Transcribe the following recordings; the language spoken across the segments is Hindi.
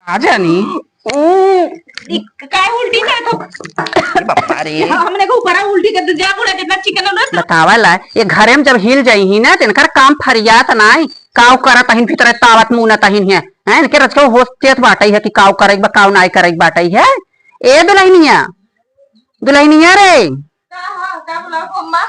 आ जानी काय उल्टी करत हो? अरे बापा रे हमने को ऊपर उल्टी कर जा पूरा जितना चिकन होना बतावाला ये घरे में जब हिल जाई ही ना तिनकर काम फरियात नाई काव करत हिन भीतर तावत मुनत हिन है हैं इनके रचको होस्तेत बाटई है कि काव करई बा काव नाई करई बाटई है ए दुल्हनिया रे का बोला अम्मा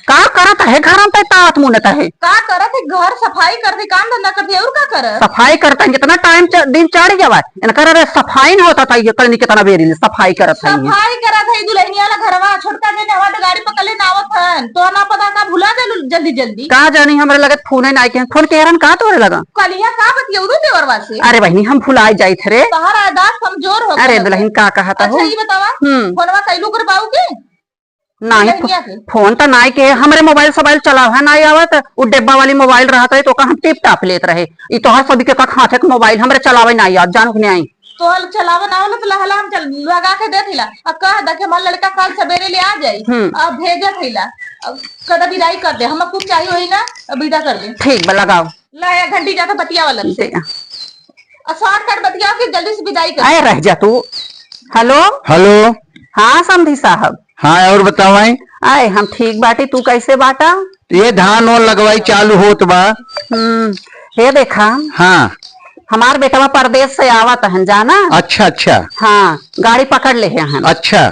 का करत है घर में तावत मुनत है का करत है घर सफाई करती काम धंधा करती और का करत सफाई करता है कितना टाइम दिन चढ़ जावा इनकर अरे सफाई न होता था ये करनी कितना बेरी सफाई करत है सफाई करत है दुल्हनिया ला घरवा छोटका के नवा गाड़ी पकड़ ले नावत हन तो ना पता का भुला दे जल्दी जल्दी का जानी हमरे लगे फोन नाई के फोन के हरन का तोरे लगा कलिया का बतियौ दो देवरवा से अरे बहनी हम भुलाए जाई थे रे तहरा आदात कमजोर हो अरे दुल्हन का कहता हो अच्छा ये बतावा फोनवा कैलू कर पाऊ के नहीं फोन तो नाई के हमरे मोबाइल सोबाइल चलाव है नाई आवत वो डिब्बा वाली मोबाइल रहता है तो हम टिप टाप लेत रहे ई तोहर सभी के हाथ के मोबाइल हमरे चलावे नाई आवत जानू के नहीं तो हल चलावे ना होला तो लहला हम चल लगा के दे थिला अब कह द के हमार लड़का कल सवेरे ले आ जाई अब भेजे थिला अब कदा विदाई कर दे हम कुछ चाहिए होई ना अब विदा कर दे ठीक बा लगाओ ला या घंटी जाता बतिया वाला से और शॉर्टकट बतिया के जल्दी से विदाई कर आए रह जा तू हेलो हेलो हाँ समधी साहब हाँ और बतावाई आए हम ठीक बाटी तू कैसे बाटा ये धान और लगवाई चालू होत बा हे देखा हाँ हमार बेटा परदेश से आवत है जाना अच्छा अच्छा हाँ गाड़ी पकड़ ले हैं अच्छा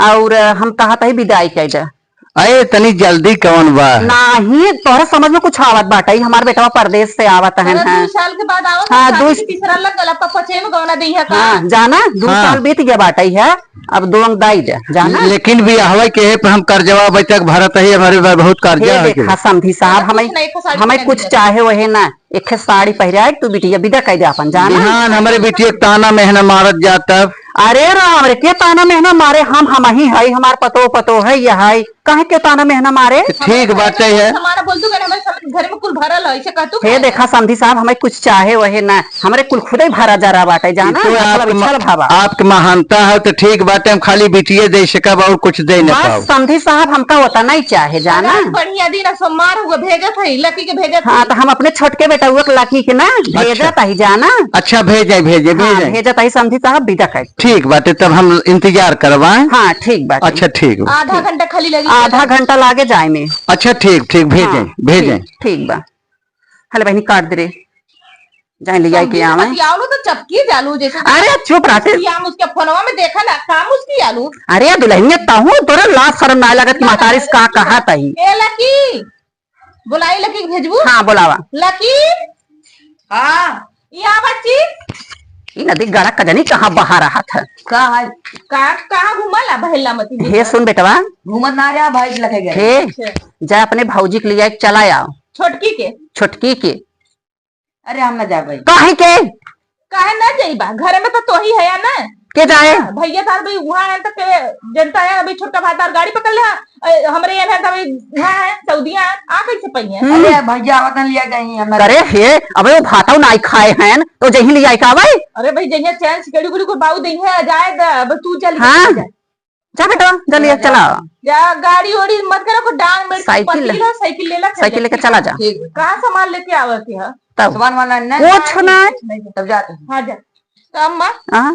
और हम कहता ही विदाई कर दे अरे तनी जल्दी कौन बा नहीं तोहरा समझ में कुछ आवत बाटा ही हमार बेटा परदेश से आवत है 2 साल के बाद आवत हाँ 2 तीसरा लगल अब पछे में गवना दी है का हाँ जाना 2 साल बीत गया बाटा ही है अब दोंग दाई जा जाना लेकिन भी हवाई के पर हम कर्जवा अभी तक भरत है हमारे बहुत कर्जा है देखा समधी साहब हमें कुछ चाहे वही ना एक साड़ी पहरा तू बिटिया विदा कह दे अपन जाना हाँ हमारे बिटिया ताना मेहना मारत जाता अरे राम रे के ताना मेहना मारे हम ही है हमार पतो है ये है कहे के ताना मेहना मारे ठीक बात है हमारा बोल दू हमारे घर में कुल भरल है ऐसे कहतू हे देखा समधी साहब हमें कुछ चाहे वही ना हमारे कुल खुद ही भरा जा रहा बाटे जाना तो आपके महानता है तो ठीक बात हम खाली बिटिया दे सकब और कुछ दे न पाओ समधी साहब हमका होता नहीं चाहे जाना बढ़िया दिन सोमवार हुआ भेजत है लकी के भेजत हाँ तो हम अपने छोटके बेटा हुआ लकी के ना भेजत ही जाना अच्छा भेजे भेजत ही समधी साहब विदा कर ठीक बात तब हम इंतजार करवाएं हाँ ठीक बात अच्छा ठीक आधा घंटा खाली लगी आधा घंटा लागे जाए में अच्छा ठीक भेजें ठीक बा हले बहनी काट दे रे जाए ले जाए के आवे आलू तो चपकी जालू जैसे अरे चुप रहते हम उसके फोनवा में देखा ना काम उसकी आलू अरे दुल्हनिया ताहू तोरा लाज शर्म ना लगत कि मातारिस का कहा तही ए लकी बुलाई लकी भेजबू हाँ बुलावा लकी हां यहाँ बच्ची ई नदी गड़ा कजनी कहाँ बहा रहा था कहाँ घुमला बहेला मती हे सुन बेटवा घूमत ना रहा भाई लगे गए हे जा अपने भौजी के लिए चला आओ छोटकी के अरे हम ना जाबे काहे ना जाइबा घर में तो ही है ना के जाए भैया तार भाई वहां है तक जनता है अभी छोटका भाई तार गाड़ी पकड़ ले हमरे यहाँ है तभी वहां है सऊदीया आ कैसे पई है अरे भैया आवतन लिया गई हमरा अरे हे अबे वो भाताऊ नाई खाए हैं तो जही ले जाए का भाई अरे भाई जहिया चैन सिकड़ी गुड़ी को बाऊ दई है जाए अब तू चल हां जा बेटा जल्दी चला जा गाड़ी ओड़ी मत करो को डांग में साइकिल साइकिल लेके चला जा कहां सामान लेके आवत है तब सामान वाला ना कुछ ना तब जाते हां जा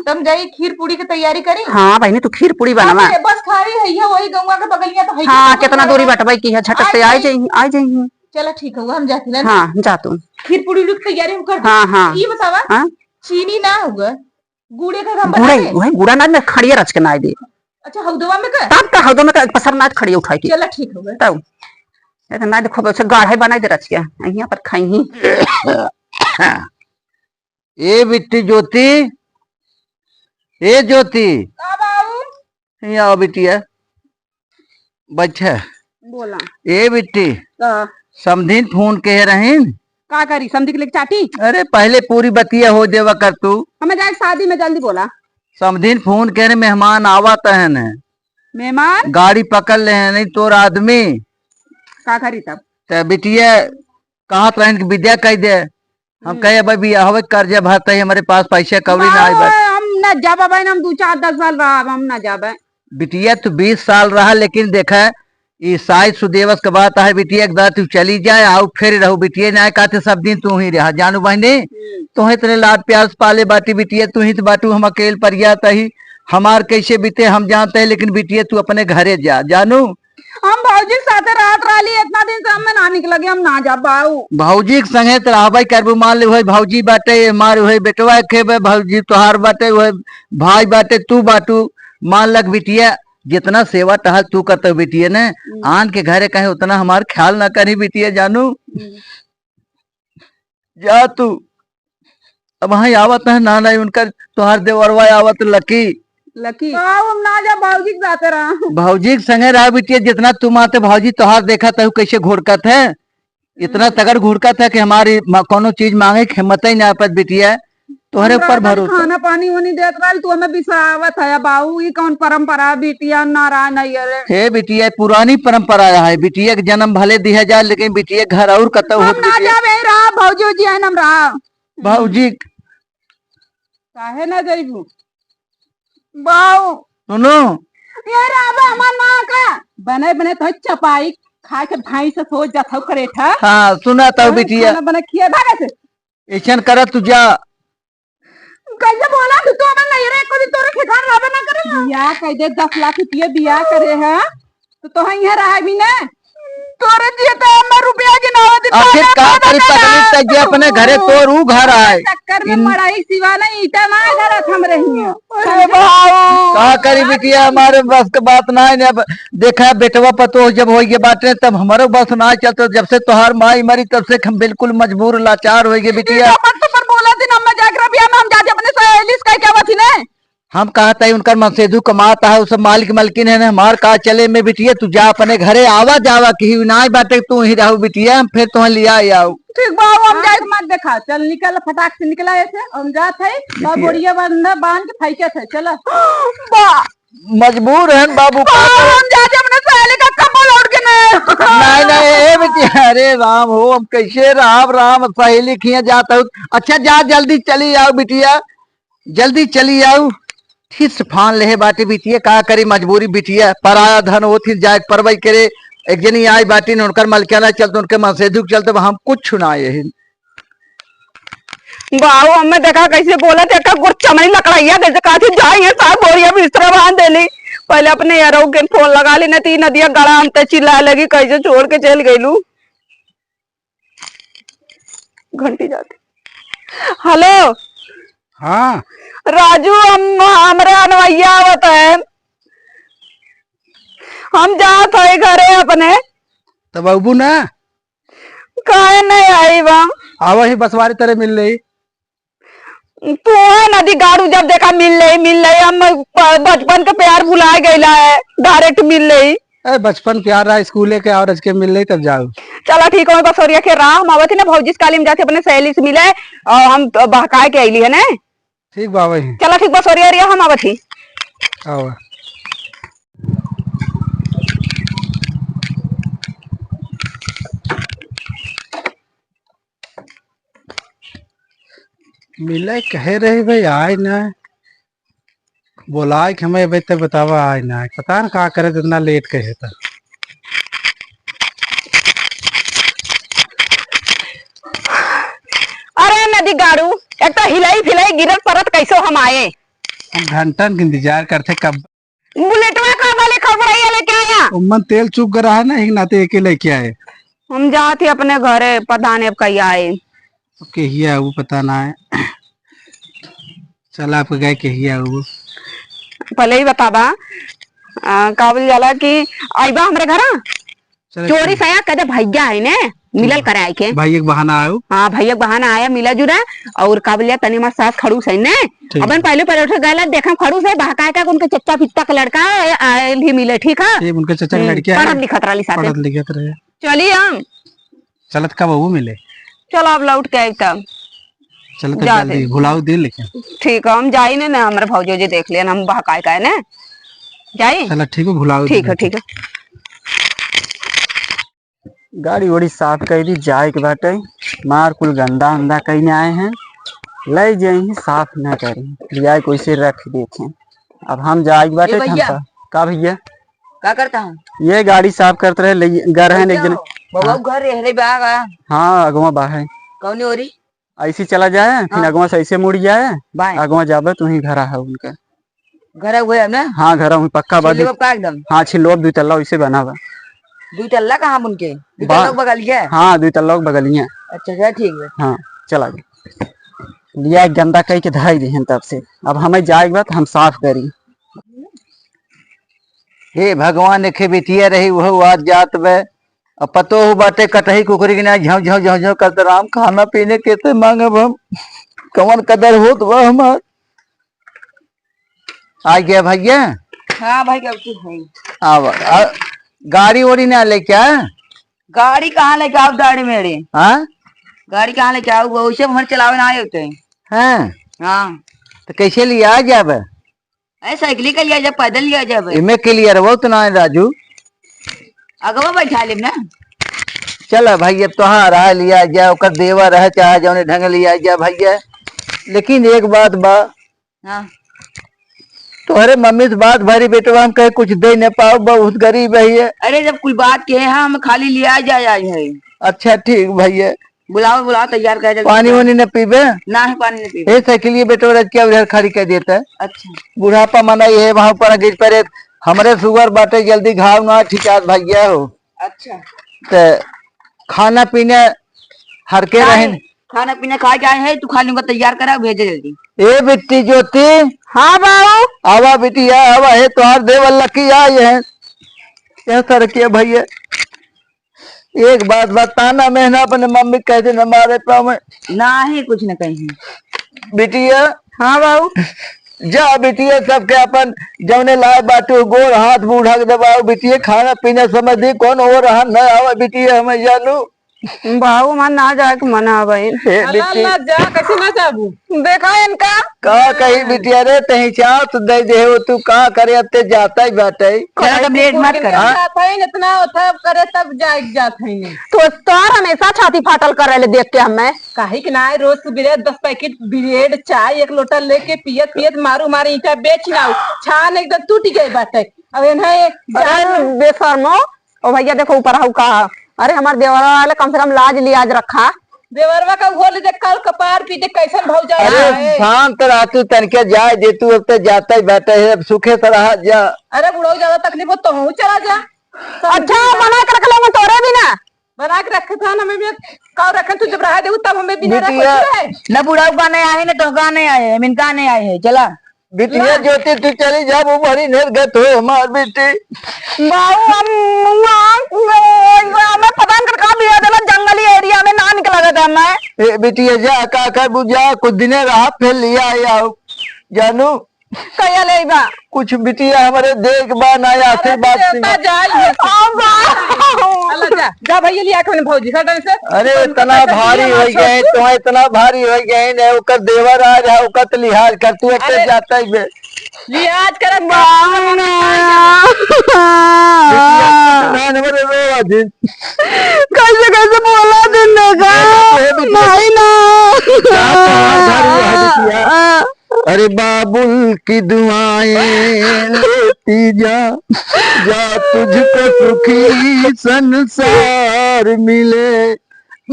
तम जाई खीर पूरी की तैयारी करी हाँ बहनी तू खीर पूरी बनवा बस खाई है वही गंगा के बगलिया तो है हाँ कितना दूरी बटवाई की है झटक से आ जाई चलो ठीक है हम जाती ना हाँ जा तू खीर पूरी की तैयारी हम कर हाँ हाँ ये बतावा चीनी ना होगा गुड़े का हम गुड़े वही गुड़ा ना खड़िया रच के ना दे अच्छा हौदवा में का तब का हौदवा में पसर ना खड़िया उठाई के चलो ठीक होगा तब ऐसा ना देखो बस गाढ़ा बनाई दे रच के यहां पर खाई ही ए बिट्टी ज्योति ए ज्योति बाबू आओ बिटिया बच्चा बोला ए बिट्टी समधीन फोन कह रहे का करी समधी के लिए चाटी अरे पहले पूरी बतिया हो देवा कर तू हमें जाए शादी में जल्दी बोला समधीन फोन कह रहे मेहमान आवत है न मेहमान गाड़ी पकड़ ले हैं नहीं तोर आदमी का करी तब बिटिया कहा तो विद्या कह दे हम कहे भाई हवे कर्जा भरता है हमारे पास पैसा कौड़ी ना आई बस हम ना जाबा भाई हम 2-4-10 साल रहा हम ना जाबे बिटिया तो 20 साल रहा लेकिन देखा ये शायद सुदेवस के बात है बिटिया एक तू चली जाए आओ फिर रहो बिटिया ना कहते सब दिन तू ही रहा जानू बहने तो इतने लाड प्यार से पाले बाटी बिटिया तू ही तो बाटू हम अकेले परियात ही हमार कैसे बीते हम जानते हैं लेकिन बिटिया तू अपने घरे जा जानू हम भौजी के साथे रात राली इतना दिन से हम ना निकल हम ना जा बाऊ भौजी के संगे तो रहबे करबू मान ले वही भौजी बाटे मार वही बेटवा खेबे भौजी तोहार बाटे वही भाई बाटे तू बाटू मान लग बिटिया जितना सेवा टहल तू करते हो बिटिया ने आन के घरे कहे उतना हमार ख्याल ना करी बिटिया जानू जा तू अब वहां आवत है ना नहीं उनका तोहार देवरवा आवत लकी हम ना जा भौजी के साथे रहा भौजी के संगे रहा बिटिया जितना तुम आते भौजी तोहार देखा था कैसे घुड़कत है इतना तगड़ घुड़कत है कि हमारी कोनो चीज मांगे की हिम्मत ही ना पत बिटिया तोहरे ऊपर भरोसा खाना पानी वानी देत रहा तू हमें बिसावत है बाऊ ये कौन परंपरा बिटिया नारायण है हे बिटिया पुरानी परंपरा है बिटिया के जन्म भले दिया जाए लेकिन बिटिया घर और कतौ हम ना जावे रहा भौजी जी है हम रहा भौजी काहे ना जाइबू बाऊ सुनो ये राबा हमार ना का बने बने तो चपाई खा के भाई से सो जाथौ करेठा हाँ सुना तो बिटिया खाना बने खिया भागे से ऐसन कर तू जा कैसे बोला तू हमें नहीं रे कोई तोरे ठिकान रहबे ना करे बिया कह दे 10 लाख रुपया बिया करे है तो यहाँ रहा भी ना तोरे दिए तो मैं रुपया की ना होती आखिर का करी तकलीफ तक जे अपने घरे तोर ऊ घर आए चक्कर में मराई सिवा नहीं ईटा ना घर हम रही है अरे बाबू का करी बिटिया हमारे बस के बात ना है अब देखा बेटवा पतो जब हो गए बाटे तब हमारे बस ना चलते जब से तोहार माई मरी तब से हम बिल्कुल मजबूर लाचार हो गए बिटिया पर बोला थी ना मैं जाकर बिया में हम जाते अपने सहेली से क्या बात थी ना हम कहता है उनका मनसेदू कमाता है उस मालिक मलकिन है हमार कहा चले में बिटिया तू जा अपने घरे आवा जावा की ना बाटे तू ही रहू बिटिया फिर तुम लिया आओ ठीक बाबू हम जाए मत देखा चल निकल फटाक से निकला ऐसे हम जात है बोरिया बंदा बांध के फेंके थे चलो मजबूर है बाबू हम जाते अपने सहेली का कमल उड़ के नहीं नहीं ए बिटिया अरे राम हो हम कैसे राम राम सहेली खिया जाता हूँ अच्छा जा जल्दी चली आओ बिटिया जल्दी चली आओ ठिस फान ले बाटी बिटिया का करी मजबूरी बिटिया पराया धन हो थी जाए परवई करे एक जनी आई बाटी ने उनकर मलकियाना चलते उनके मसेदुक चलते हम कुछ सुनाए बाबू हमें देखा कैसे बोला थे गुड़ चमड़ी लकड़ाइया कैसे काफी जाएंगे साहब बोरिया बिस्तर बांध देली पहले अपने यारों के फोन लगा ली नहीं नदिया गड़ा अंत चिल्ला लगी कैसे छोड़ के चल गई लू घंटी जाती हेलो हाँ राजू हम हमारे अनवैया आवत है हम जात है घरे अपने तब अबू ना काहे नहीं आई वहाँ आवा ही बसवारी तरह मिल रही तू है नदी गाड़ू जब देखा मिल रही हम बचपन के प्यार भुला गईला है डायरेक्ट मिल रही बचपन प्यार रहा स्कूले के और के मिल रही तब जाओ चला ठीक है बसोरिया के राह हम आवत ना भौजी काली में जाते अपने सहेली से मिले और हम बहकाए के अली है ना ठीक बाबा चला ठीक बसोरिया रिया हम आवत ही मिले कहे रहे भाई आए ना बोला कि हमें भाई तब बतावा आए ना पता ना क्या करे इतना लेट कहे था अरे नदी गाड़ू एक तो हिलाई फिलाई गिरल परत कैसो हम आए हम घंटन के इंतजार करते कब बुलेटवा का वाले खबर लेके आया उम्मन तेल चुक रहा है ना एक नाते एक लेके आए हम जाते अपने घरे पता नहीं अब कहीं आए कहिया वो पता ना है चल आप गए कहिया वो पहले ही बताबा काबिल जाला कि आईबा हमारे घर चोरी सया कदे भैया है ने मिलल कराए के भाई एक बहाना आयो हाँ भैया बहाना आया मिला जुरा और काबिलिया तनी मार सास खड़ूस है ने अपन पहले पहले उठे गए देखा खड़ूस है बहकाए का उनके चच्चा पित्ता का लड़का भी मिले ठीक है उनके चचा की लड़की पढ़त लिखत रही साथे पढ़त लिखत रहे चलिए हम चलत कब वो मिले चलो अब लौट के आई तब चलो तो जल्दी भुलाओ दिल लेकिन ठीक है हम जाई ने ना हमारे भौजो जी देख लिया हम बहकाए का है ना जाई चलो ठीक है भुलाओ ठीक है ठीक है गाड़ी वोड़ी साफ कर दी जाए के बाटे मार कुल गंदा अंदा कहीं आए हैं ले जाए साफ ना करें लिया कोई से रख देखे अब हम जाए के बाटे का भैया क्या करता हूँ? ये गाड़ी साफ करते रहे घर है एक जने। बाबा घर रह बाग हाँ अगवा बा है। कौन हो रही? ऐसी चला जाए फिर अगवा से ऐसे मुड़ जाए बाएं अगवा जाबे तू ही घर है उनका। घर हुए अब ना? हाँ घर हूँ पक्का बात। का एकदम हाँ छिलो 2 तल्ला वैसे बना हुआ। 2 तल्ला कहाँ उनके? 2 तल्ला बगल गया? हाँ 2 तल्ला बगलिया। अच्छा ठीक है। हाँ चला गया लिया एक गंदा कही के धाई दी तब से अब हमें जाएगा तो हम साफ करी। हे भगवान के बिटिया रही वो आज जात बे अब पतो हो बाटे कटही कुकरी के ना झौ झौ झौ झौ करते राम खाना पीने कैसे मांगब हम कौन कदर हो तो हमार आ गया भैया। हाँ भाई क्या अब गाड़ी ओड़ी ना ले क्या? गाड़ी कहाँ लेके आओ गाड़ी मेरे? हाँ गाड़ी कहाँ लेके आओ वैसे हमारे चलावे ना आए होते हैं। हाँ हाँ तो कैसे लिया जाब? अरे साइकिल का लिया जाए पैदल लिया जाए इमे के लिए रहो तो ना राजू अगवा बैठा ले ना। चल भैया तोहार रहा लिया जा ओकर देवा रह चाहे जौने ढंग लिया जा भैया। लेकिन एक बात बा हाँ तोहरे मम्मी से बात भरी बेटवा हम कहे कुछ दे न पाओ बहुत गरीब है। अरे जब कुल बात के हाँ हम खाली लिया जाए है। अच्छा ठीक भैया बुलाओ बुलाओ तैयार कर जल्दी। पानी वानी न पीबे? ना है पानी नहीं पीबे। ए साइकिल बेटवा रज के उधर खड़ी कर देता है। अच्छा बुढ़ापा मना ये वहां पर गिर पड़े हमरे शुगर बाटे जल्दी घाव ना ठिकात भैया हो। अच्छा तो खाना पीना हर के रहे खाना पीना खा के आए हैं तू खाली उनका तैयार करा भेजे जल्दी। ए बिट्टी ज्योति हाँ बाबू आवा बिटिया आवा है तुहार देवल लकी आए हैं क्या सर के भैया। एक बात बताना मैंने अपने मम्मी कहते न मारे पाँव में ना ही कुछ न कहीं। बिटिया। हाँ बाबू जा बिटिया सबके अपन जौने लाए बाटू गोर हाथ बूढ़ा के दबाओ बिटिया खाना पीना समझ दी कौन हो रहा न आवा बिटिया हमें जानू बाबू मन ना जाए मना बहन ना जा कैसे ना जाबू देखा इनका का कही बिटिया रे तही चाह तू दे दे हो तू का करे अब ते जाता ही बाटे लेट मत करा। इतना करे तब जात है तो तोर हमेशा छाती फाटल करे ले देख के हमें काहे कि ना रोज सुबह 10 पैकेट ब्रेड चाय 1 लोटा लेके पियत पियत मारू मारे ईटा बेच ना छान एकदम टूट गई बाटे। अब इन्हें बेशर्मो ओ भैया देखो ऊपर हूँ कहा अरे हमारे देवरा वाले कम से कम लाज लियाज रखा। देवरवा का घोल दे कल कपार पीटे कैसन भाव जा रहा अरे है। शांत रह तू तनके जाए दे तू अब ते जाता ही बैठे है अब सुखे तरह जा। अरे बुढ़ो ज्यादा तकलीफ हो तो हूँ चला जा। अच्छा बना कर रख लो तोरे भी ना बना के रखे था ना मैं भी कल रखे तू जब रहा दे तब हमें बिना बिटिया रखे न बुढ़ाऊ का नहीं आए न तो का नहीं आए मिनका नहीं आए है चला। बिटिया ज्योति तू चली जा वो बड़ी निर्गत हो हमार बेटी। मैं पता नहीं कहाँ लिया था जंगली एरिया में ना निकला था मैं। ए बिटिया जा का कर बुझा कुछ दिन रहा फिर लिया आओ जानू कया ले बा कुछ बिटिया हमारे देख बा ना आशीर्वाद जा भैया लिया के भौजी सडन से। अरे इतना भारी हो गए तो इतना भारी हो गए न ओकर देवर आ जा ओकर तो लिहाज कर तू एक जाता ही बे लिहाज कर कैसे कैसे बोला दिन नहीं ना। अरे बाबुल की दुआएं लेती जा जा तुझको सुखी संसार मिले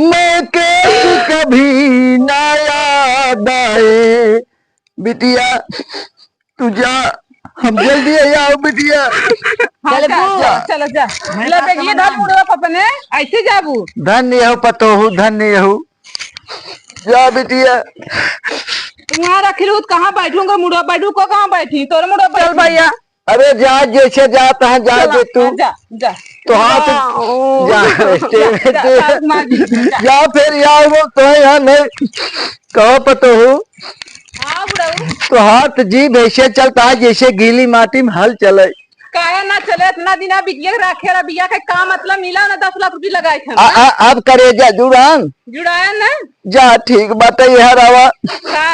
मैं कैसे कभी ना याद आए। बिटिया तू जा हम जल्दी आओ बिटिया। चलो जा ये धन मुड़वा पपने ऐसे जाबू धन्य हो पतो हूँ धन्य हो जा बिटिया। यहाँ रखी रू कहाँ बैठूंगा मुड़वा बैठू को कहाँ बैठी तोरे मुड़वा चल भैया अरे जा जैसे जाता है जा दे तू जा जा तो हाथ जा फिर यार वो तो यहाँ नहीं कहो पतो हूँ हाँ बुढ़ाऊ तो हाथ जीभ ऐसे चलता है जैसे गीली माटी में हल चले। काहे ना चले इतना दिन बिटिया रखे रा बिया के का मतलब मिला ना 10 लाख रुपया लगाए थे अब करे जा जुड़ान जुड़ाया ना जा ठीक बात है यार आवा का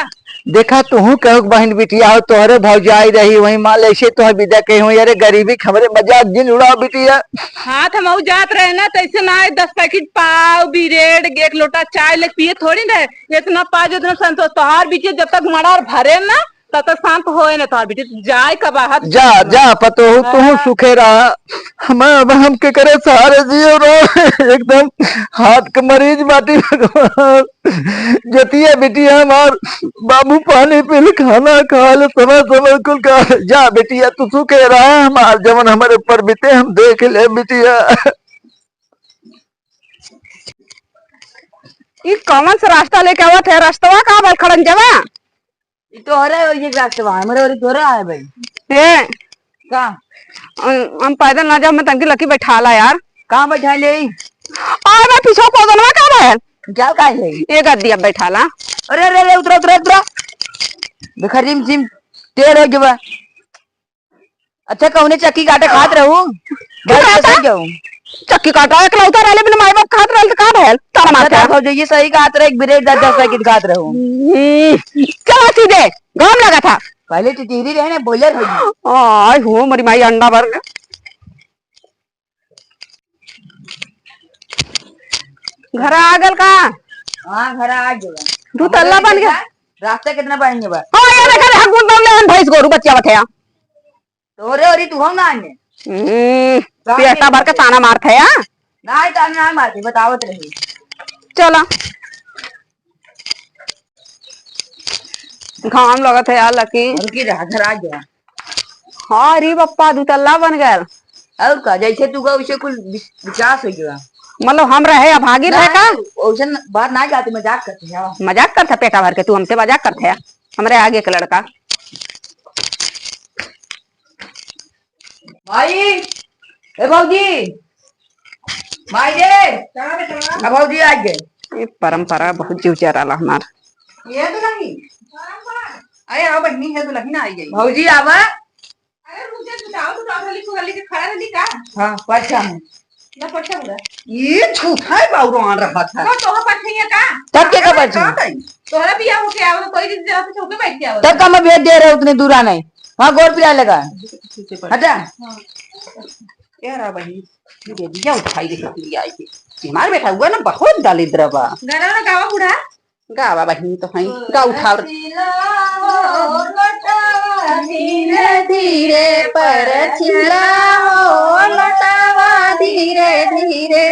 देखा तू कहो बहन बिटिया हो तोहरे भौजाई रही वही माल ऐसे तो विदा कही हो यारे गरीबी खबरे मजाक जिन उड़ाओ बिटिया। हाँ तो हम जात रहे ना तो ऐसे ना 10 पैकेट पाव ब्रेड 1 लोटा चाय ले पिए थोड़ी ना इतना पा जो इतना संतोष तोहार बिटिया जब तक मड़ा और भरे ना तब तक शांत होए न तो बेटी जाए का बाहर जा जा पतो तू सुखे रहा हम अब हम के करे सहारे जियो रो एकदम हाथ के मरीज बाटी भगवान जतिया बेटिया हमार बाबू पानी पी खाना खा ले समय समय कुल का जा बेटिया तू सुखे रहा हमार जवन हमारे ऊपर बीते हम देख ले बेटिया। ई कौन सा रास्ता लेके आवत है रास्ता कहाँ भाई खड़न जावा तो हो रहा है ये रास्ता हमारे और तो रहा है भाई ए का हम पैदल ना जाओ मैं तनकी लकी बैठा ला यार कहाँ बैठा ले और मैं पीछे को दोनों का है क्या का है ये गद्दी अब बैठा ला अरे अरे अरे उतरा उतरा उतरा देखा रिम जिम टेढ़ है के बा अच्छा कौने चक्की काटे खात रहूं बैठ जाऊं चक्की काटा एक लौटा रहले बिना माई बाप खात रहल त का भेल तारा माथा हो जाइए सही खात रहे एक ब्रेड 10 पैकेट खात रहूं चला सीधे घाम लगा था पहले टिटिरी रहे ना बॉयलर हो गई आय हो मरी माई अंडा भर के घर आ गल का हां घर आ गया दू तल्ला बन गया रास्ता कितना पाएंगे बा हां ये देखा रे हगुन दम ले भैंस गोरू बच्चा बथया तोरे और तू हम ना आने पेटा भर के ताना मारत है हां नहीं ताना ना मारती बतावत रही चला घाम लगत है यार लकी उनकी घर आ गया हाँ री बप्पा दू तल्ला बन गया और का जैसे तू का उसे कुछ विकास हो गया मतलब हम रहे अभागी रहे का ओशन बाहर ना जाती मजाक करती है मजाक करता पेटा भर के तू हमसे मजाक करते है हमरे आगे के लड़का भाई ए भौजी भाई रे अब भौजी आ गए ये परंपरा बहुत जीव चराला हमार ये तो नहीं अरे आओ बहनी है तो लगी ना आई गई भौजी आवा अरे मुझे बताओ तो डॉक्टर को गली के खड़ा रहली का हां पछा में ना पछा बुरा ये झूठा है बाउरो आ रहा था तो तोहा पछिया का तब के का पछा तोहरा बियाह होके आओ तो कोई जगह पे चौके बैठ के आओ तब का मैं भेज दे रहा उतने दूर नहीं वहां गोर पिला लगा हटा यार बहनी दे दिया उठाई दे के आई थी बीमार बैठा हुआ ना बहुत दलिद्र बा गाना ना गावा बूढ़ा गावा बहनी तो हई गा उठा धीरे धीरे पर चिल्ला हो लटावा धीरे धीरे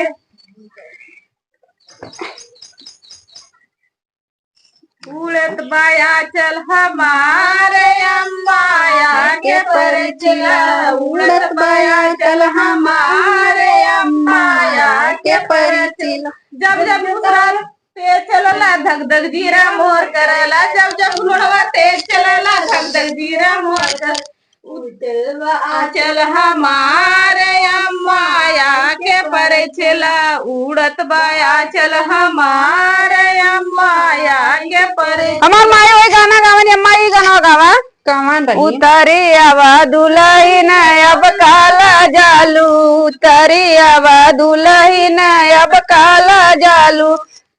उड़त बाया चल हमारे अम्माया के पर चिल्ला उड़त बाया चल हमारे अम्माया के पर चिल्ला जब जब उतरल तेज चलला धक धक जीरा मोर करला जब जब घोड़वा तेज चलला धक धक जीरा मोर कर उतरवा चल हमारे अम्माया के पर चिल्ला उड़त बाया चल हमारे अम्माया के पर हमार माई वही गाना गावन अम्मा ई गाना गावा कमान रही उतरी आवा दुल्हन अब काला जालू उतरी आवा दुल्हन अब काला जालू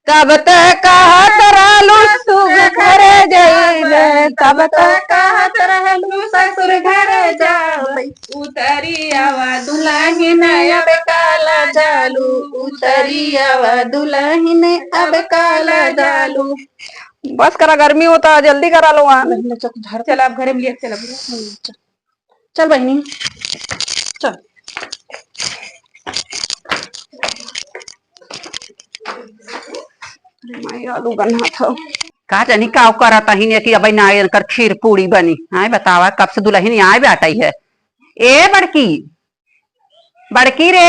तब तक कहत रहलू सुग घर जइले तब तक कहत रहलू ससुर घर जाओ उतरी आवा दुल्हन अब काला जालू उतरी आवा दुल्हन अब काला जालू बस करा गर्मी होता जल्दी करा लो चल आप घरे में लिए चल चल बहनी चल आलू गन्ना था का जानी का करता ही ने कि अब ना कर खीर पूरी बनी आए बतावा कब से दुल्हन आए बैठाई है ए बड़की बड़की रे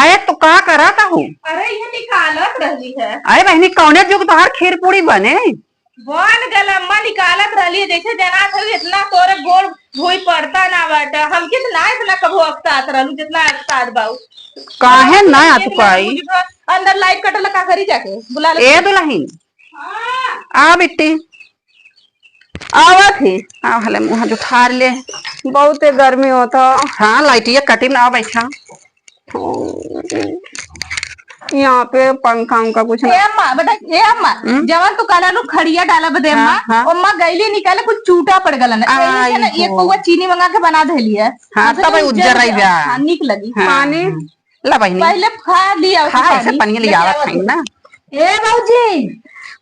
अरे तू का कराता हूँ अरे ये निकालत रही है अरे बहनी कौने जुग तोहार खीर पूरी बने बन गल अम्मा निकालत रही जैसे जना था इतना तोरे गोड़ भोई पड़ता ना बाटा हम कितना इतना कबो अक्सात रहलू जितना अक्सात बाऊ काहे ना आ तू पाई अंदर लाइट कटल का करी जाके बुला ले ए दुल्हन आ बिट्टी आवत ही आ हले मुंह जुठार ले बहुत गर्मी होता हाँ लाइटिया कटी ना बैठा यहाँ पे पंखा उनका कुछ ए अम्मा बेटा ए अम्मा जवन तू काला नु खड़िया डाला बदे अम्मा अम्मा गईली निकाले कुछ चूटा पड़ गला ना एक पौवा चीनी मंगा के बना देली है हां तब उज्जर रही बा निक लगी पानी ला बहनी पहले खा लिया हां ऐसे पानी ले आवत है ना ए बाबूजी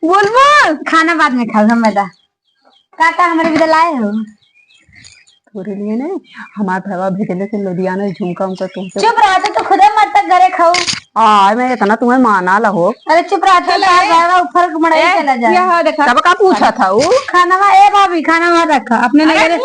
बुलबुल खाना बाद में खाओ मैदा काटा हमारे भी लाए हो। थोड़े लिए नहीं हमारे भैया भेजने से लुधियाना झुमका उनका तुमसे चुप रहते तो खुद मत तक घरे खाओ। मैं इतना तुम्हें माना लहो। अरे चुप रहते ऊपर मड़ाई चला जाए। यह देखा तब का पूछा था वो खाना ए भाभी खाना मत रखा अपने नहीं अरे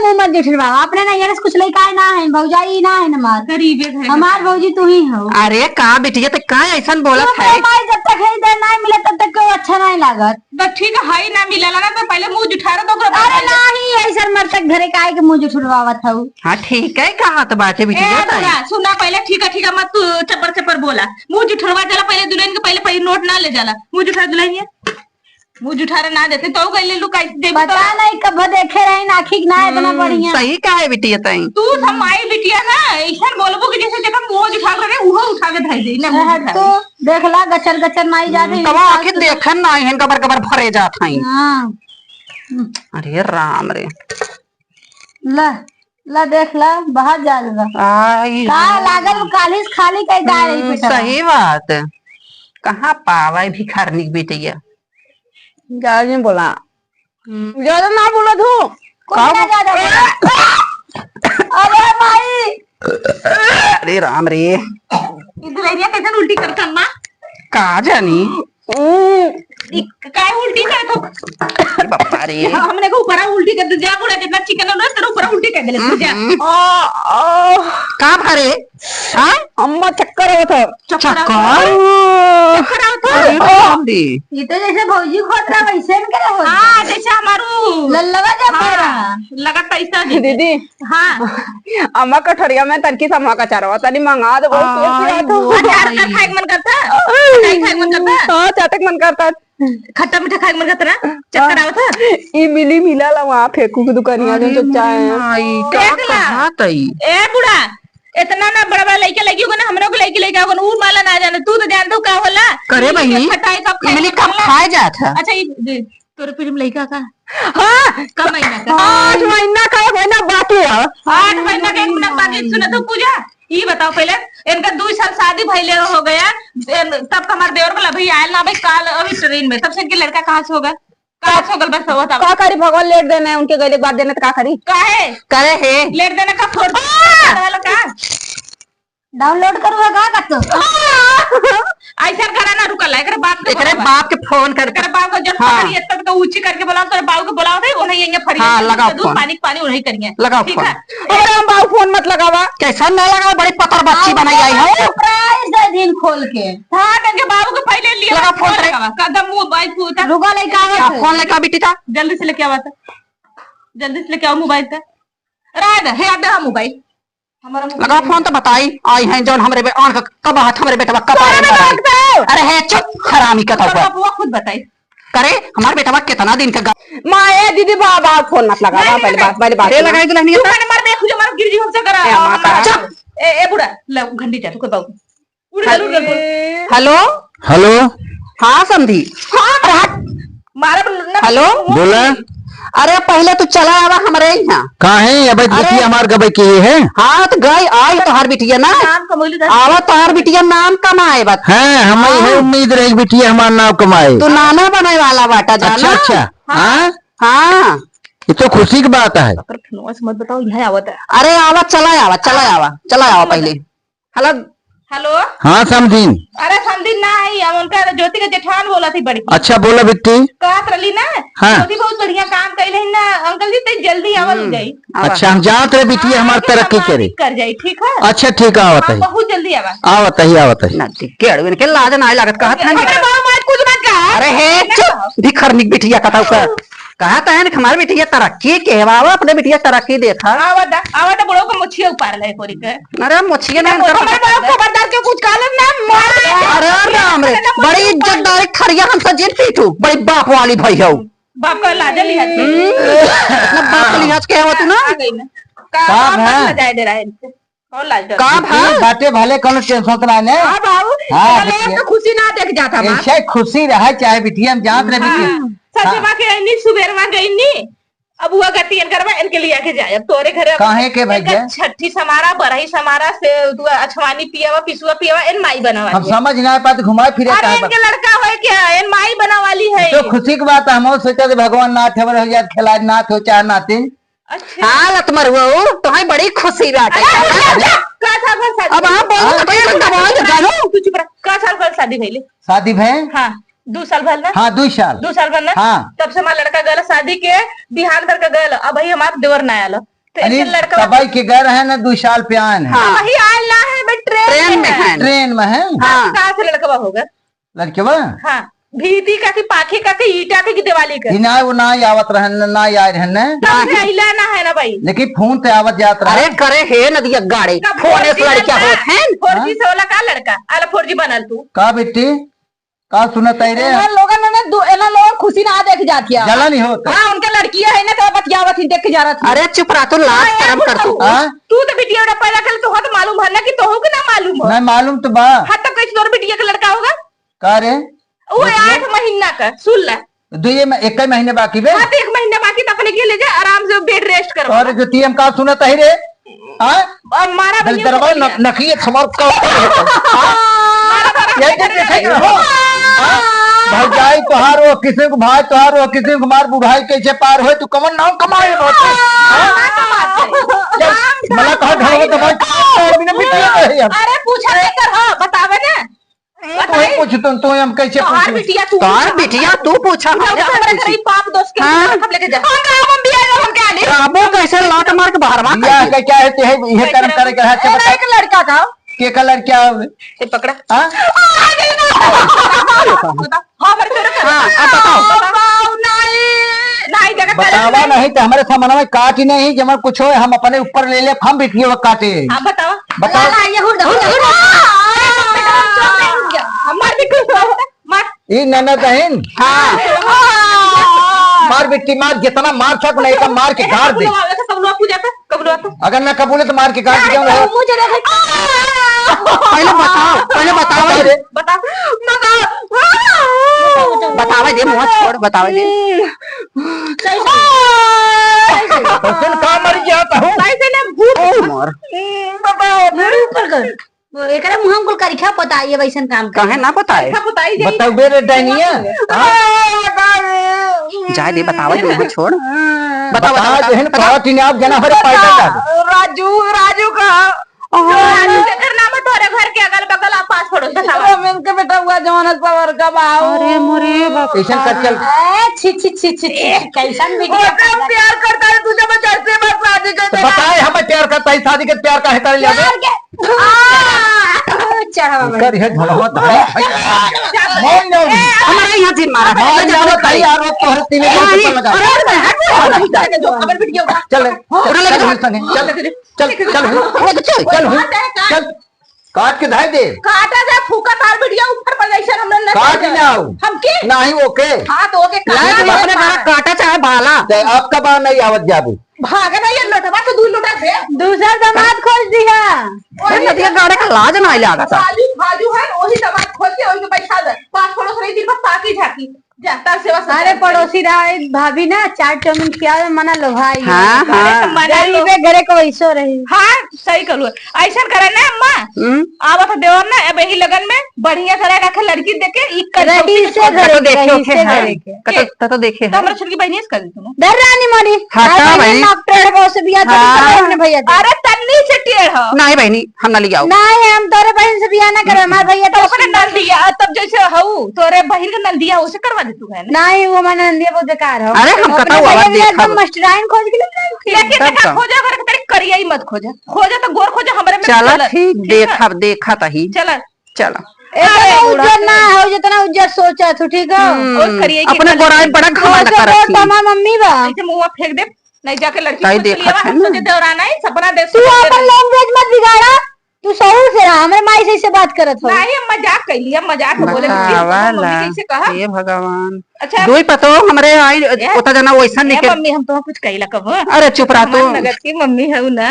मुंह मत जुठवा अपने नहीं यार कुछ लइका ना है भौजाई ना है हमार गरीबे है हमार भौजी तू ही हो। अरे का बिटिया तो का ऐसा बोला था हमारे जब तक है इधर नहीं मिले तब तक कोई अच्छा नहीं लागत। तो ठीक है हाई ना मिला ना तो पहले मुंह जुठा रहा तो अरे नहीं ऐसा मर तक घरे काहे के मुंह जुठवावत हो। हाँ ठीक है कहा तो बात है बिटिया सुना पहले ठीक है मत तू चपर चपर बोला मुंह जुठरवा जाला पहले दुल्हन के पहले नोट ना ले जाला मुंह जुठा दुल्हन मुंह जुठारा ना देते तो गइले लुका दे पता नहीं कब देखे रही नाखी ना इतना बढ़िया सही का है बिटिया तई तू हमारी बिटिया ना ऐसा बोलबो कि जैसे देखा मुंह जुठा रहे उहो उठा के धइ दे ना तो देखला गचर गचर माई जाती तब आखिर देखन ना है कबर कबर भरे जात हई। हां अरे राम रे ला देख ला बाहर जा आई का लागल कालिस खाली कई जा रही बेटा। सही बात कहाँ पावा भिखारनी बेटिया ज्यादा बोला ज्यादा ना बोला तू अरे माई अरे राम रे इधर एरिया कैसे उल्टी करता मां का जानी काय उल्टी करत हो बापा रे हमने को ऊपर उल्टी कर दे जा पूरा जितना चिकन है ना तेरे ऊपर उल्टी कर दे ले जा का भरे हां अम्मा चक्कर आवत है चक्कर ये तो जैसे भौजी खोद रहा वैसे न करे हो। हां जैसे हमारू लल्लवा जब मेरा लगा पैसा दीदी हां अम्मा कठरिया में तनकी समा का चारवा तनी मंगा दो हजार का खाए मन करता खाए मन करता हां चटक मन करता खट्टा मीठा खाए मन करता ना चक्कर आवत है ई मिली मिला ला वहां फेंकू की दुकानिया जो चचा है आई का कहा तई ए बुढ़ा इतना ना बड़ा बड़ा लड़का लगी होगा ना हमरो को लड़की लड़का होगा ऊ माला ना जाने तू तो जान दो का होला करे बहिनी खटाई कब खाए मिली कब खाए जात है। अच्छा ये तोरे प्रेम लड़का का हां कब महीना का 8 महीना का महीना बाकी है 8 महीना का 1 महीना बाकी सुना तो पूजा ये बताओ पहले इनका 2 साल शादी भइले हो गया तब हमारे देवर वाला भैया आयल ना भाई काल अभी ट्रेन में तब से इनके लड़का कहाँ से होगा कहाँ से होगा बस बताओ का करी भगवान लेट देना है उनके गले बाद देना तो का करी काहे करे है लेट देने का फोड़ का डाउनलोड करूंगा का तो ऐसा करा ना रुका ला एकरे बाप के फोन कर एकरे बाप को जब पकड़ी तब तो ऊंची करके बुलाओ तेरे बाप को बुलाओ थे उन्हें यहीं फरी हाँ, लगाओ दूध फोन। पानी उन्हें करेंगे लगाओ ठीक फोन। है अरे हम बाबू फोन मत लगावा कैसा न लगा बड़ी पतर बच्ची बनाई आई है सरप्राइज दे दिन खोल के हाँ करके बाबू को पहले लिया लगा फोन करे। कदम मोबाइल पूछा रुका लेके आवा फोन लेकर बेटी था जल्दी से लेके आवा था जल्दी से लेके आओ मोबाइल था रात है दे मोबाइल हमारा लगा फोन तो बताई आई है जौन हमरे आंख कब हाथ हमरे बेटा कपारे में लगाई। अरे है चुप हरामी कथा हुआ वो खुद बताई करे हमारे बेटा कितना दिन का मां ए दीदी बाबा फोन मत लगावा पहले बात लगाई दुल्हनिया तू मैंने मार बे खुद मार गिरजी हमसे करा ए, माँ करा। चुप ए बुढ़ा ले घंटी जा तू कर बाबू उड़ जरूर बोल हेलो हेलो हाँ समझी मारा हेलो बोला अरे पहले तू चला आवा हमारे यहाँ कहाँ है अब बिटिया हमार गबई की है हाँ तो गई आई तोहार बिटिया ना नाम कमोली का आवा तोहार बिटिया नाम कमाए बात हैं हमें है उम्मीद रही बिटिया हमार नाम कमाए। तू नाना बनाए वाला बाटा अच्छा जाना अच्छा हाँ हाँ ये तो खुशी की बात है। पर फिनोस मत बताओ यहाँ आवत है अरे आवा चला आवा पहले हेलो हेलो हाँ समझीन। अरे समझी ना आई हम उनका ज्योति का जेठान बोला थी बड़ी अच्छा बोला बिट्टी कहत रही ना हाँ। ज्योति बहुत बढ़िया काम कैले है ना अंकल जी तो जल्दी आवल जाई अच्छा हम जानते रहे बिटिया हमार तरक्की करे। कर जाई ठीक है अच्छा ठीक है आवत हाँ, है बहुत जल्दी आवा आवत है ना केड़ इनके लाज ना लागत कहत अरे नहीं बाबा मत कुछ मत कहा अरे हे चुप भिखरनी बिटिया कथा का कहता है हमारे बिटिया तरक्की के बाबा अपने बिटिया तरक्की देखा आवत बड़ो को मुछिया ऊपर ले कोरी के अरे मुछिए ना हमारे बाप खबरदार के कुछ कालम ना मार अरे राम रे बड़ी इज्जतदार खरिया हम सजीन पीटू बड़ी बाप वाली भाई हो बाप का लाज लिया बाप का लिहाज के हो तू ना आ गई ना का है? जाए दे रहा है इनसे और लाज डर का भाई बाटे भले कौन टेंशन ना ले हां बाबू हाँ, चले तो खुशी ना देख जाता बाप ऐसे खुशी रहे चाहे बिटिया हम जानते रहे बिटिया सच बात है इन्नी सुबेर में गई नी अब हुआ गति इनकर में इनके लिए आके जाए अब तोरे घर काहे के भैया छठी समारा बरही समारा से तू अछवानी पियावा पिसुआ पियावा इन माई बना हम वाली समझ ना पाते घुमाए फिरे अरे काहे इनके लड़का है क्या इन माई बना वाली है तो खुशी की बात है हम सोचा थे भगवान नाथ हमारे हो जाए खिलाड़ नाथ हो चाहे नातिन अच्छा हाँ लत मरुआ तुम्हें बड़ी खुशी बात है का साल भर शादी अब आप बोलो तू चुप रह का साल भर शादी भइले शादी भैन हाँ 2 साल भर ना हाँ 2 साल 2 साल भर ना हाँ। तब से हमारा लड़का गया शादी के बिहार करके गया अब भाई हमारा देवर ना आया तो अरे इनके लड़का सबाई के घर है ना 2 साल पे आए हैं अब वही आयल ना है बट ट्रेन में है ट्रेन में है कहाँ से लड़का होगा लड़के बा हाँ भीती का की पाखी का की ईटा की दिवाली का ना वो ना आवत रहन ना आए रहन तब से अहिला ना है ना भाई लेकिन फोन ते आवत जात रहा अरे करे हे नदिया गाड़ी फोन से लड़का होत है 4G से वाला का लड़का अला 4G बनल तू का बेटी का सुनत है रे लोगन ने एना लोग खुशी ना देख जाती है जला नहीं होता हाँ उनके लड़कियां है ना तो बतियावत ही देख के जा रहा था अरे चुप रहा तू लाज शर्म कर तू हाँ? तू तो बिटिया पैदा कर तो तो मालूम है ना कि तो कि ना मालूम हो नहीं मालूम तो बा हाँ तो कैसे तोर बिटिया का लड़का होगा का रे वो 8 महीना का सुन ले 1 महीने बाकी बे हाँ तो 1 महीना बाकी तो अपने के ले जा आराम से बेड रेस्ट करो और जो तीम का सुनत है रे हां और मारा दल भैया दरबार नखिए खबर का ये देखे हो भौजाई तोहार हो किसी को भाई तोहार हो किसी को मार बुढ़ाई कैसे पार हो तू कमन नाम कमाए मला कहा ढंग तो भाई बिना बिटिया है हम अरे पूछा नहीं कर हाँ बतावे ना तू ही पूछ तू हम कैसे तोहार पूछ बिटिया तू तार बिटिया तू पूछा हमारे घर पाप दोस्त के सब लेके जा हम भी आए हम क्या नहीं काबू कैसे लात मार के बाहर मार या का क्या है ते है ये कर्म करे के हाथ से बता एक लड़का था के कलर क्या है ये पकड़ा हां हाँ मेरे तेरे हाँ अब बताओ नहीं जगह बतावा नहीं तो हमारे सामने में काट ही नहीं जब कुछ हो हम अपने ऊपर ले ले हम बिटिया वो काटे हाँ बताओ बताओ हमारे भी कुछ मार ये ननद बहन मार बिट्टी मार जितना मार सक नहीं तो मार के गाड़ दे कबूला पूजा का कबूला तो अगर न कबूले तो मार के गाड़ दे मुझे पहले बताओ रे बता बतावे दे मुंह छोड़ बतावे दे तो सुन का मर जाता हूँ कैसे ने भूत मोर एकरा मुंह कुल करिखा बताइए वैसन काम कर कहे ना बताए बताई जाए बताओ बेरे डैनिया जाए दे बतावे दे मुंह छोड़ बता बहन पार्टी ने आप जना हमारे पार्टी का राजू का राजू के घर नाम है तोरे घर के अगल बगल आप पास पड़ोस बतावा इनके बेटा हुआ जमानत पावर का बाऊ अरे मोरे बाप ऐसा कर चल छी छी छी छी कैसन वो काम प्यार करता है तुझे मैं कैसे बस शादी कर तो बताए हमें प्यार करता है शादी के प्यार का है कर लिया चढ़ावा कर है धड़वत है मोल लो हमारे यहाँ जिन मारा मार जाओ कई यार तो हर तीन दिन लगा खबर वीडियो का चल चल चल चल चल काट के धाय दे काटा जा फूका तार वीडियो ऊपर पर जैसे हमने न काट ना हम के नहीं ओके हां तो ओके अपने घर काटा चाहे भाला आपका बार नहीं आवत जाबू भागे ना ये लोटवा तो 2 लोटा दे दूसरा दामाद खोज दिया नदिया गाड़े का लाज ना लगा था खाली भाजू है वही दवा खोल के वही बैठा दे पास पड़ोस रही दिन पर ताकी झाकी जाता सेवा अरे पड़ोसी भाभी ना चाट चाउमीन खियावे मना लो भाई हाँ हाँ गरीबे घरे को वैसो रही हाँ सही करू ऐसा करे ना अम्मा आवत देवर ना अब यही लगन में बढ़िया तरह रखे लड़की देके ई कर रही से घरे देखे तो देखे तो हमरा छोटकी बहनी से कर दी तुम डर रानी मारी हटा भाई। डॉक्टर को से बियाह करने भैया अरे तन्नी से टेढ़ हो नहीं बहनी हम ना लिया नहीं हम तोरे बहन से बियाह ना करे हमारे भैया तो अपने नल दिया तब जैसे हऊ तोरे बहन का नल दिया उसे करवा दे तू है ना नहीं वो मैंने नंदिया बहुत बेकार हो अरे हम कता हुआ देखा एकदम मास्टराइन खोज के लिए लेकिन देखा खोजा कर तेरी करिया ही मत खोजा खोजा तो गोर खोजा हमरे में चला ठीक देखा देखा तही चल चला उज्जर ना हो जितना उज्जर सोचा तू ठीक हो और करिया की अपने गोराई बड़ा घमंड कर रखी तमाम मम्मी बा ऐसे मुंह फेंक दे नहीं जाके लड़की ताई को देखा लिया था हम ना। सोचे दौराना है सपना देख तू अपन लैंग्वेज मत बिगाड़ा तू सहूर से रहा हमारे माई से बात करत हो नहीं हम मजाक कर लिया मजाक बोले बतावा मम्मी कैसे कहा हे भगवान अच्छा दो ही पतो हमरे आई ओता जना वैसा ए नहीं के मम्मी हम तो कुछ कहिला कब अरे चुप रह तू हमार नगद की मम्मी है ना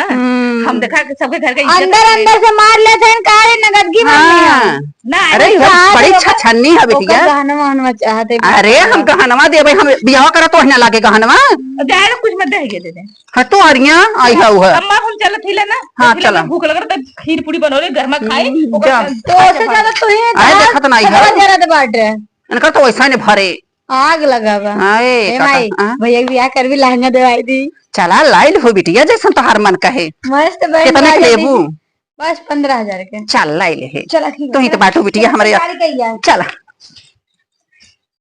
हम देखा कि सबके घर का इज्जत अंदर अंदर से मार लेते हैं काहे नगद की हाँ ना अरे अरे हम बड़ी छछन्नी है बिटिया गहना वहनवा चाहते अरे हम गहनवा देबे हम बियाह करा तो हिना लागे गहनवा जाए ना कुछ मत दे दे है तो अरिया आई है वो अम्मा हम चल थी ना हाँ, तो चला। भूख लग रहा था खीर पूरी बनोले घर में खाई जा। तो उससे ज्यादा तू ही आए देखत नहीं है जरा दे बांट रहे इनका तो वैसा नहीं भरे आग लगा बा आए ए माई भैया के ब्याह कर भी लहंगा दवाई दी चला लाइल हो बिटिया जैसा तो हर मन कहे मस्त बहन कितना बाजा लेबू दी। बस 15,000 के चल लाइल है चला ठीक तू ही तो बाटू बिटिया हमारे गाड़ी कही है चला